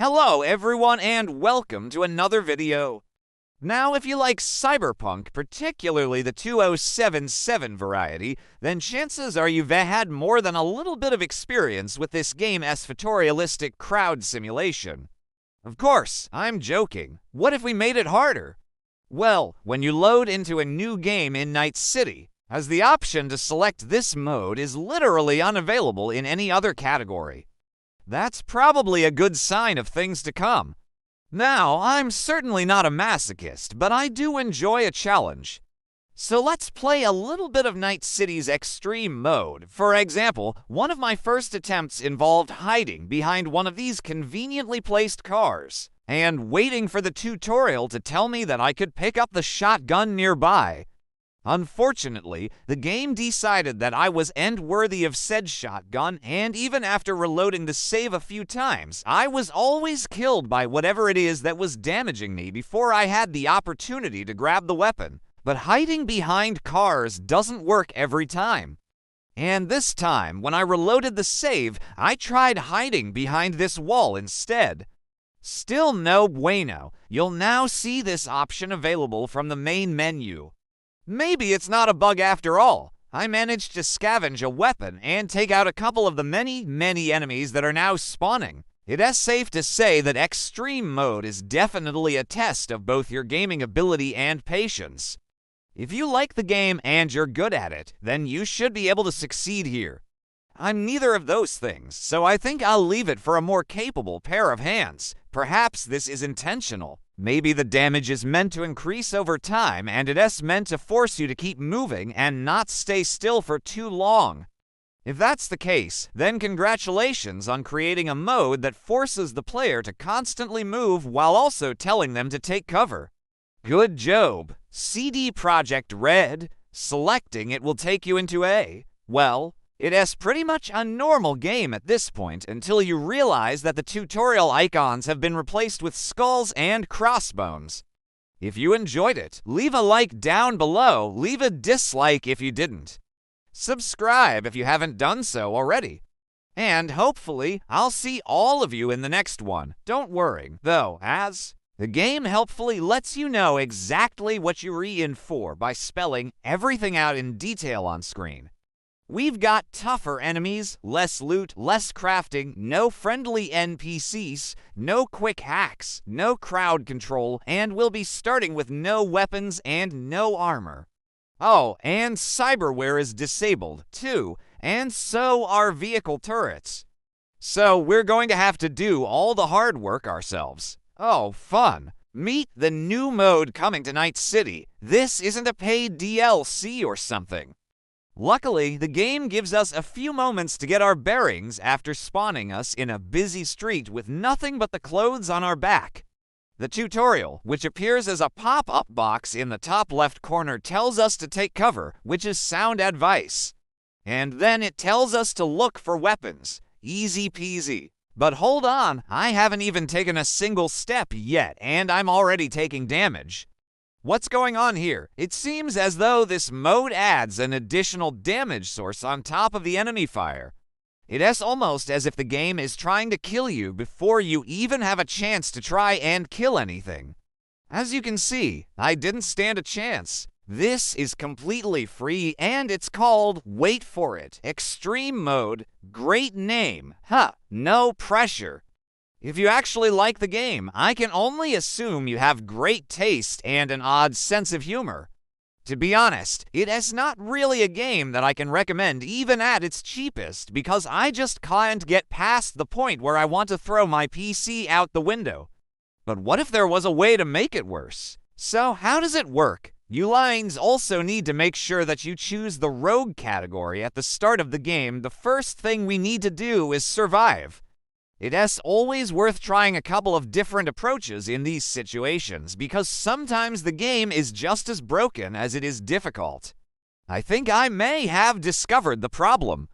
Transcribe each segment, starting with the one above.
Hello everyone and welcome to another video. Now if you like Cyberpunk, particularly the 2077 variety, then chances are you've had more than a little bit of experience with this game's photorealistic crowd simulation. Of course, I'm joking. What if we made it harder? Well, when you load into a new game in Night City, as the option to select this mode is literally unavailable in any other category. That's probably a good sign of things to come. Now, I'm certainly not a masochist, but I do enjoy a challenge. So let's play a little bit of Night City's extreme mode. For example, one of my first attempts involved hiding behind one of these conveniently placed cars and waiting for the tutorial to tell me that I could pick up the shotgun nearby. Unfortunately, the game decided that I was end-worthy of said shotgun, and even after reloading the save a few times, I was always killed by whatever it is that was damaging me before I had the opportunity to grab the weapon. But hiding behind cars doesn't work every time. And this time, when I reloaded the save, I tried hiding behind this wall instead. Still no bueno. You'll now see this option available from the main menu. Maybe it's not a bug after all. I managed to scavenge a weapon and take out a couple of the many enemies that are now spawning. It is safe to say that extreme mode is definitely a test of both your gaming ability and patience. If you like the game and you're good at it, then you should be able to succeed here. I'm neither of those things, so I think I'll leave it for a more capable pair of hands. Perhaps this is intentional. Maybe the damage is meant to increase over time, and it is meant to force you to keep moving and not stay still for too long. If that's the case, then congratulations on creating a mode that forces the player to constantly move while also telling them to take cover. Good job. CD Projekt Red. Selecting it will take you into well, it is pretty much a normal game at this point until you realize that the tutorial icons have been replaced with skulls and crossbones. If you enjoyed it, leave a like down below, leave a dislike if you didn't. Subscribe if you haven't done so already. And hopefully, I'll see all of you in the next one. Don't worry, though, as the game helpfully lets you know exactly what you're in for by spelling everything out in detail on screen. We've got tougher enemies, less loot, less crafting, no friendly NPCs, no quick hacks, no crowd control, and we'll be starting with no weapons and no armor. Oh, and cyberware is disabled, too, and so are vehicle turrets. So we're going to have to do all the hard work ourselves. Oh, fun. Meet the new mode coming to Night City. This isn't a paid DLC or something. Luckily, the game gives us a few moments to get our bearings after spawning us in a busy street with nothing but the clothes on our back. The tutorial, which appears as a pop-up box in the top left corner, tells us to take cover, which is sound advice. And then it tells us to look for weapons. Easy peasy. But hold on, I haven't even taken a single step yet, and I'm already taking damage. What's going on here? It seems as though this mode adds an additional damage source on top of the enemy fire. It is almost as if the game is trying to kill you before you even have a chance to try and kill anything. As you can see, I didn't stand a chance. This is completely free and it's called, wait for it, Extreme Mode. Great name. No pressure. If you actually like the game, I can only assume you have great taste and an odd sense of humor. To be honest, it is not really a game that I can recommend even at its cheapest because I just can't get past the point where I want to throw my PC out the window. But what if there was a way to make it worse? So how does it work? You lines also need to make sure that you choose the rogue category at the start of the game. The first thing we need to do is survive. It is always worth trying a couple of different approaches in these situations because sometimes the game is just as broken as it is difficult. I think I may have discovered the problem.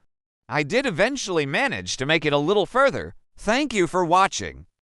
I did eventually manage to make it a little further. Thank you for watching.